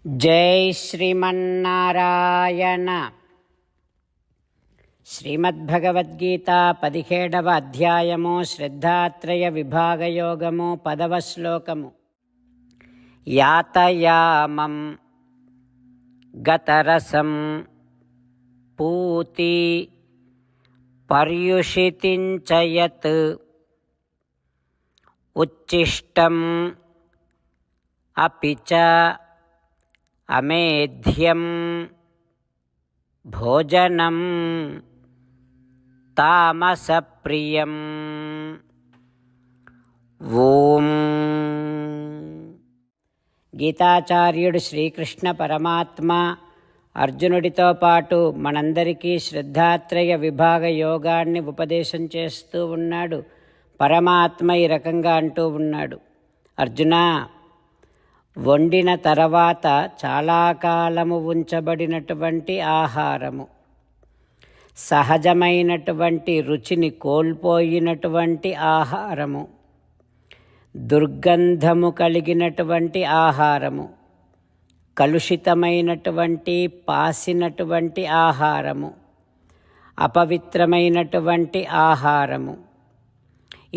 జై శ్రీమన్నారాయణ. శ్రీమద్భగవద్గీత 17వ అధ్యాయము శ్రద్ధాత్రయ విభాగయోగము 10వ శ్లోకము. యాతయామం గతరసం పూతి పర్యుషితించయత్ ఉచ్చిష్టం అపి చ అమేధ్యం భోజనం తామసప్రియం. ఓం. గీతాచార్యుడు శ్రీకృష్ణ పరమాత్మ అర్జునుడితో పాటు మనందరికీ శ్రద్ధాత్రయ విభాగ యోగాన్ని ఉపదేశం చేస్తూ ఉన్నాడు. పరమాత్మ ఈ రకంగా అంటూ ఉన్నాడు, అర్జున, వండిన తర్వాత చాలా కాలము ఉంచబడినటువంటి ఆహారము, సహజమైనటువంటి రుచిని కోల్పోయినటువంటి ఆహారము, దుర్గంధము కలిగినటువంటి ఆహారము, కలుషితమైనటువంటి పాసినటువంటి ఆహారము, అపవిత్రమైనటువంటి ఆహారము,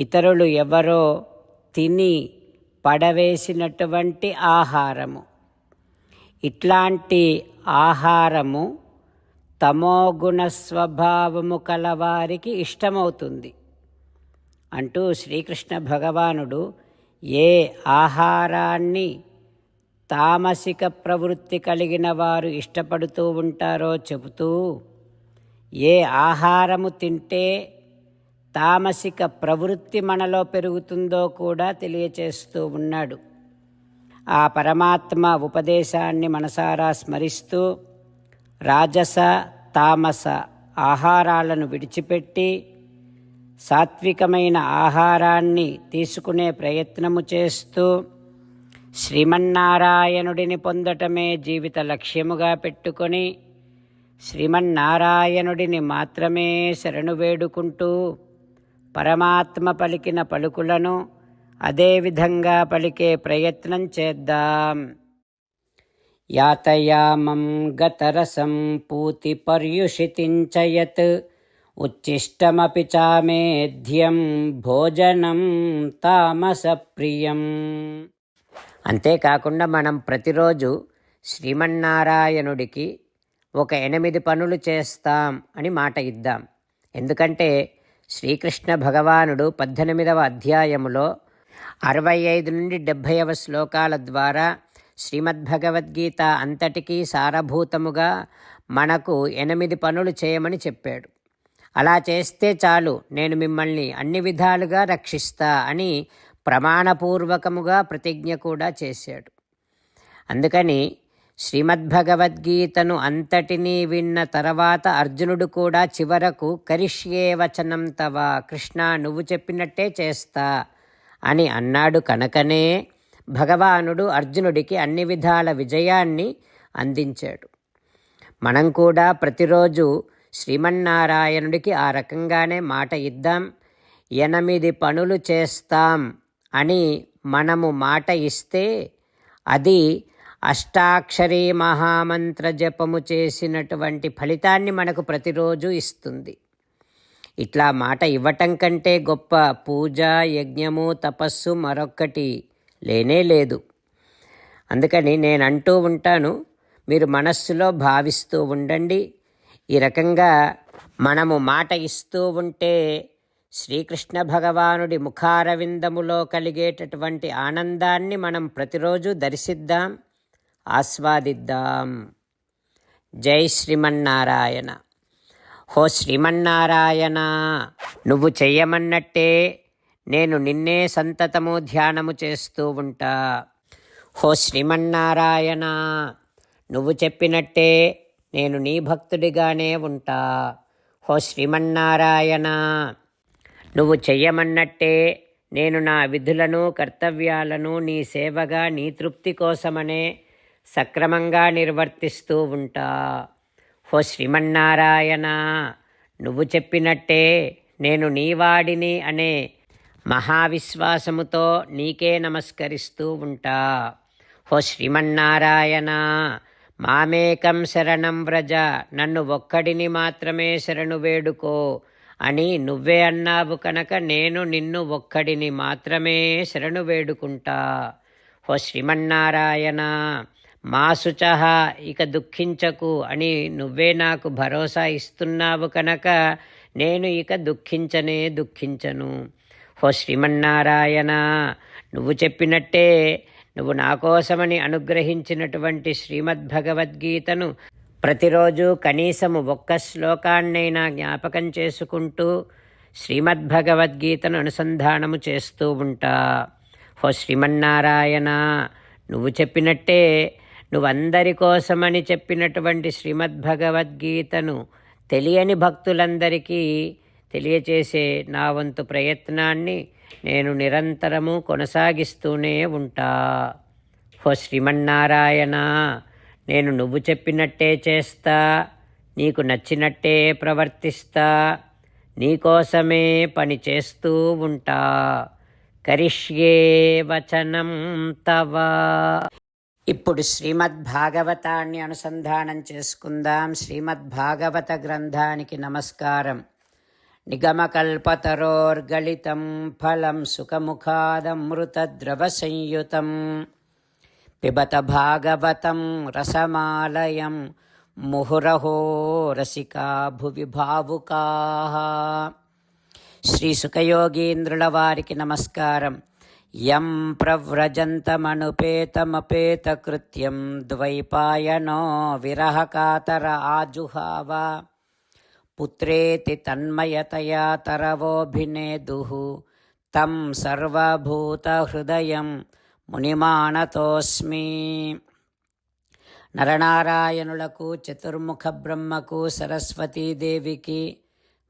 ఇతరులు ఎవరో తిని పడవేసినటువంటి ఆహారము, ఇట్లాంటి ఆహారము తమోగుణ స్వభావము కలవారికి ఇష్టమవుతుంది అంటూ శ్రీకృష్ణ భగవానుడు ఏ ఆహారాన్ని తామసిక ప్రవృత్తి కలిగిన వారు ఇష్టపడుతూ ఉంటారో చెబుతూ, ఏ ఆహారము తింటే తామసిక ప్రవృత్తి మనలో పెరుగుతుందో కూడా తెలియచేస్తూ ఉన్నాడు. ఆ పరమాత్మ ఉపదేశాన్ని మనసారా స్మరిస్తూ రాజస తామస ఆహారాలను విడిచిపెట్టి సాత్వికమైన ఆహారాన్ని తీసుకునే ప్రయత్నము చేస్తూ శ్రీమన్నారాయణుడిని పొందటమే జీవిత లక్ష్యముగా పెట్టుకొని శ్రీమన్నారాయణుడిని మాత్రమే శరణు వేడుకుంటూ పరమాత్మ పలికిన పలుకులను అదేవిధంగా పలికే ప్రయత్నం చేద్దాం. యాతయామం గతరసం పూతి పర్యుషితించయత్ ఉచ్చిష్టమపి చామేధ్యం భోజనం తామసప్రియం. అంతేకాకుండా మనం ప్రతిరోజు శ్రీమన్నారాయణుడికి ఒక 8 పనులు చేస్తాం అని మాట ఇద్దాం. ఎందుకంటే శ్రీకృష్ణ భగవానుడు 18వ అధ్యాయములో 65 నుండి 70వ శ్లోకాల ద్వారా శ్రీమద్భగవద్గీత అంతటికీ సారభూతముగా మనకు 8 పనులు చేయమని చెప్పాడు. అలా చేస్తే చాలు, నేను మిమ్మల్ని అన్ని విధాలుగా రక్షిస్తా అని ప్రమాణపూర్వకముగా ప్రతిజ్ఞ కూడా చేశాడు. అందుకని శ్రీమద్భగవద్గీతను అంతటినీ విన్న తర్వాత అర్జునుడు కూడా చివరకు కరిష్యే వచనం తవ, కృష్ణ నువ్వు చెప్పినట్టే చేస్తా అని అన్నాడు. కనుకనే భగవానుడు అర్జునుడికి అన్ని విధాల విజయాన్ని అందించాడు. మనం కూడా ప్రతిరోజు శ్రీమన్నారాయణుడికి ఆ రకంగానే మాట ఇద్దాం. 8 పనులు చేస్తాం అని మనము మాట ఇస్తే అది అష్టాక్షరీ మహామంత్ర జపము చేసినటువంటి ఫలితాన్ని మనకు ప్రతిరోజు ఇస్తుంది. ఇట్లా మాట ఇవ్వటం కంటే గొప్ప పూజ, యజ్ఞము, తపస్సు మరొక్కటి లేనే లేదు. అందుకని నేను అంటూ ఉంటాను, మీరు మనస్సులో భావిస్తూ ఉండండి. ఈ రకంగా మనము మాట ఇస్తూ ఉంటే శ్రీకృష్ణ భగవానుడి ముఖారవిందములో కలిగేటటువంటి ఆనందాన్ని మనం ప్రతిరోజు దర్శిద్దాం, ఆస్వాదిద్దాం. జై శ్రీమన్నారాయణ. హో శ్రీమన్నారాయణ, నువ్వు చెయ్యమన్నట్టే నేను నిన్నే సంతతము ధ్యానము చేస్తూ ఉంటా. హో శ్రీమన్నారాయణ, నువ్వు చెప్పినట్టే నేను నీ భక్తుడిగానే ఉంటా. హో శ్రీమన్నారాయణ, నువ్వు చెయ్యమన్నట్టే నేను నా విధులను కర్తవ్యాలను నీ సేవగా నీ తృప్తి కోసమనే సక్రమంగా నిర్వర్తిస్తూ ఉంటా. హో శ్రీమన్నారాయణ, నువ్వు చెప్పినట్టే నేను నీవాడిని అనే మహావిశ్వాసముతో నీకే నమస్కరిస్తూ ఉంటా. ఓ శ్రీమన్నారాయణ, మామేకం శరణం వ్రజ, నన్ను ఒక్కడిని మాత్రమే శరణు వేడుకో అని నువ్వే అన్నావు కనుక నేను నిన్ను ఒక్కడిని మాత్రమే శరణు వేడుకుంటా. ఓ శ్రీమన్నారాయణ, మా శుచః, ఇక దుఃఖించకు అని నువ్వే నాకు భరోసా ఇస్తున్నావు కనుక నేను ఇక దుఃఖించను. ఓ శ్రీమన్నారాయణ, నువ్వు చెప్పినట్టే నువ్వు నా కోసమని అనుగ్రహించినటువంటి శ్రీమద్భగవద్గీతను ప్రతిరోజు కనీసము ఒక్క శ్లోకాన్నైనా జ్ఞాపకం చేసుకుంటూ శ్రీమద్భగవద్గీతను అనుసంధానము చేస్తూ ఉంటా. ఓ శ్రీమన్నారాయణ, నువ్వు చెప్పినట్టే నువ్వందరి కోసమని చెప్పినటువంటి శ్రీమద్భగవద్గీతను తెలియని భక్తులందరికీ తెలియచేసే నా వంతు ప్రయత్నాన్ని నేను నిరంతరము కొనసాగిస్తూనే ఉంటా. ఓ శ్రీమన్నారాయణ, నేను నువ్వు చెప్పినట్టే చేస్తా, నీకు నచ్చినట్టే ప్రవర్తిస్తా, నీకోసమే పని చేస్తూ ఉంటా. కరిష్యే వచనం తవ. ఇప్పుడు శ్రీమద్భాగవతాన్ని అనుసంధానం చేసుకుందాం. శ్రీమద్భాగవత గ్రంథానికి నమస్కారం. నిగమకల్పతరోర్గళితం ఫలం సుఖముఖాదమృతద్రవసంయుతం పిబత భాగవతం రసమాలయం ముహురహో రసికా భువి భావుకాః. శ్రీ సుఖయోగీంద్రుల వారికి నమస్కారం. యం ప్రవ్రజంతమనుపేతమపేతకృత్యం ద్వైపాయనో విరహకాతర ఆజుహావ పుత్రేతి తన్మయతయా తరవోభినేదుః తం సర్వభూతహృదయం మునిమానతోస్మి. నరనారాయణులకు, చతుర్ముఖ బ్రహ్మకు, సరస్వతీదేవికి,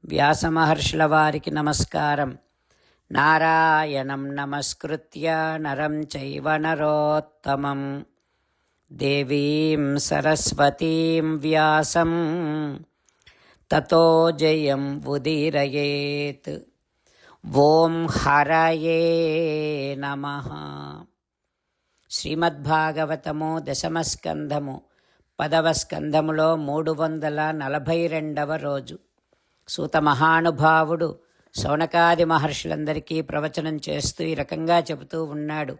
వ్యాసమహర్షుల వారికి నమస్కారం. నారాయణం నమస్కృత్య నరం చైవ నరోత్తమం దేవీం సరస్వతీం వ్యాసం తతో జయం ఉదీరయేత్. ఓం హరయే నమః. శ్రీమద్భాగవతము దశమస్కంధము 10వ స్కంధములో 342వ రోజు. సూత మహానుభావుడు శౌనకాది మహర్షులందరికీ ప్రవచనం చేస్తూ ఈ రకంగా చెబుతూ ఉన్నాడు.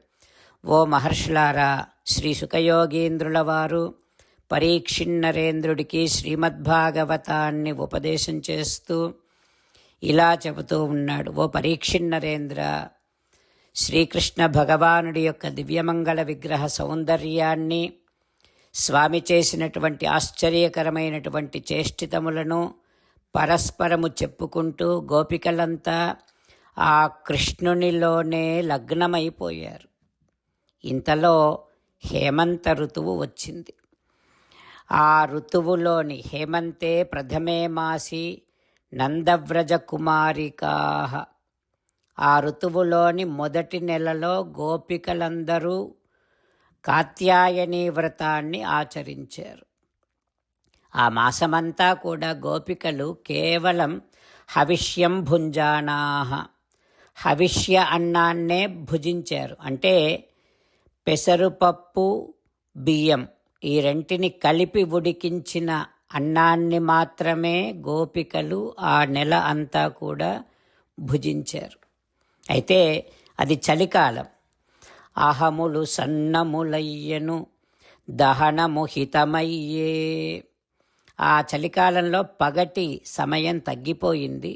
ఓ మహర్షులారా, శ్రీ సుఖయోగీంద్రుల వారు పరీక్షిన్నరేంద్రుడికి శ్రీమద్భాగవతాన్ని ఉపదేశం చేస్తూ ఇలా చెబుతూ ఉన్నాడు. ఓ పరీక్షిన్నరేంద్ర, శ్రీకృష్ణ భగవానుడి యొక్క దివ్యమంగళ విగ్రహ సౌందర్యాన్ని, స్వామి చేసినటువంటి ఆశ్చర్యకరమైనటువంటి చేష్టితములను పరస్పరము చెప్పుకుంటూ గోపికలంతా ఆ కృష్ణునిలోనే లగ్నమైపోయారు. ఇంతలో హేమంత ఋతువు వచ్చింది. ఆ ఋతువులోని హేమంతే ప్రథమే మాసి నందవ్రజ కుమారికాః. ఆ ఋతువులోని మొదటి నెలలో గోపికలందరూ కాత్యాయనీ వ్రతాన్ని ఆచరించారు. ఆ మాసమంతా కూడా గోపికలు కేవలం హవిష్యం భుంజానాః, హవిష్య అన్నాన్నే భుజించారు. అంటే పెసరుపప్పు, బియ్యం ఈ రెంటిని కలిపి ఉడికించిన అన్నాన్ని మాత్రమే గోపికలు ఆ నెల అంతా కూడా భుజించారు. అయితే అది చలికాలం. అహములు సన్నములయ్యను దహనము హితమయ్యే. ఆ చలికాలంలో పగటి సమయం తగ్గిపోయింది.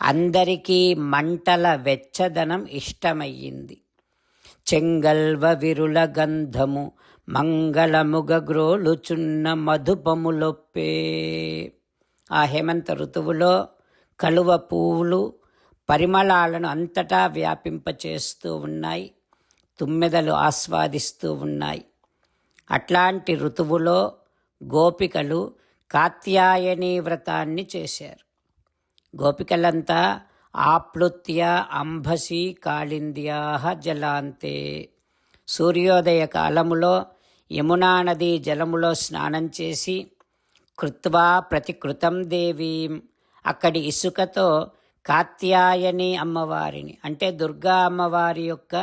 అందరికీ మంటల వెచ్చదనం ఇష్టమయ్యింది. చెంగల్వ విరుల గంధము మంగళముగ గ్రోలుచున్న మధుపములొప్పే. ఆ హేమంత ఋతువులో కలువ పువ్వులు పరిమళాలను అంతటా వ్యాపింపచేస్తూ ఉన్నాయి. తుమ్మెదలు ఆస్వాదిస్తూ ఉన్నాయి. అట్లాంటి ఋతువులో గోపికలు కాత్యాయనీ వ్రతాన్ని చేశారు. గోపికలంతా ఆప్లుత్య అంబసి కాళింద్యాః జలాంతే. సూర్యోదయ కాలములో యమునా నదీ జలములో స్నానం చేసి కృత్వా ప్రతికృతం దేవీం, అక్కడి ఇసుకతో కాత్యాయని అమ్మవారిని అంటే దుర్గా అమ్మవారి యొక్క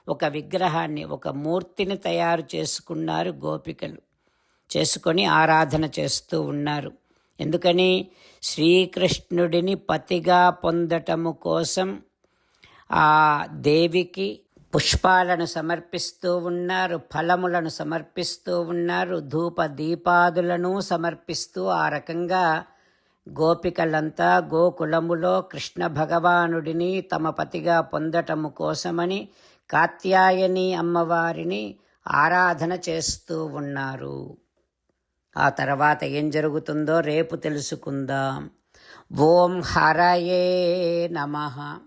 ఒక విగ్రహాన్ని, ఒక మూర్తిని తయారు చేసుకున్నారు గోపికలు. చేసుకొని ఆరాధన చేస్తూ ఉన్నారు. ఎందుకని? శ్రీకృష్ణుడిని పతిగా పొందటము కోసం ఆ దేవికి పుష్పాలను సమర్పిస్తూ ఉన్నారు, ఫలములను సమర్పిస్తూ ఉన్నారు, ధూప దీపాదులను సమర్పిస్తూ ఆ రకంగా గోపికలంతా గోకులములో కృష్ణ భగవానుడిని తమ పతిగా పొందటము కోసమని కాత్యాయని అమ్మవారిని ఆరాధన చేస్తూ ఉన్నారు. ఆ తర్వాత ఏం జరుగుతుందో రేపు తెలుసుకుందాం. ఓం హరయే నమః.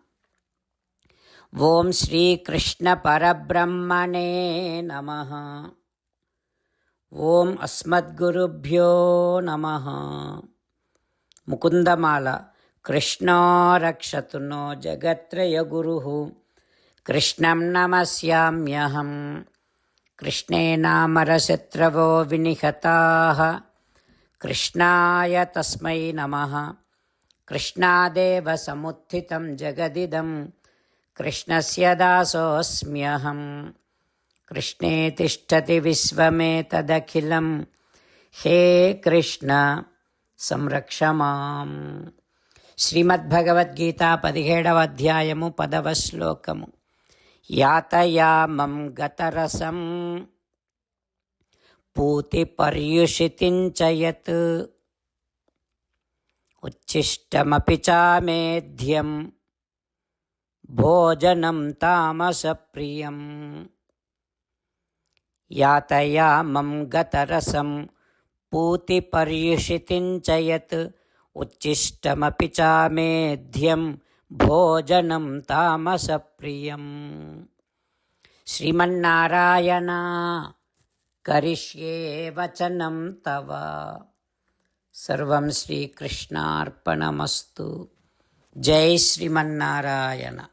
ఓం శ్రీకృష్ణ పరబ్రహ్మణే నమః. ఓం అస్మద్గురుభ్యో నమః. ముకుందమాల. కృష్ణో రక్షతు నో జగత్రయగురుః. కృష్ణం నమస్యామ్యహం. కృష్ణేనామరశత్రవో వినిహతాః. కృష్ణాయ తస్మై నమః. కృష్ణాదేవ సముత్థితం జగదిదం. కృష్ణస్య దాసోऽస్మ్యహం. కృష్ణే తిష్టతి విశ్వమేతదఖిలం. హే కృష్ణ సంరక్ష మాం. శ్రీమద్భగవద్గీత 17వ అధ్యాయము 10వ శ్లోకము. యాతయామం గతరసం పూతి పర్యుషితించ యత్. ఉచ్ఛిష్టమపి చామేధ్యం భోజనం తామసప్రియం. యాతయామం గతరసం పూతి పర్యుషితించ యత్. ఉచ్ఛిష్టమపి చామేధ్యం భోజనం తామసప్రియం. శ్రీమన్నారాయణ కరిష్యే వచనం తవ. సర్వం శ్రీకృష్ణార్పణమస్తు. జై శ్రీమన్నారాయణ.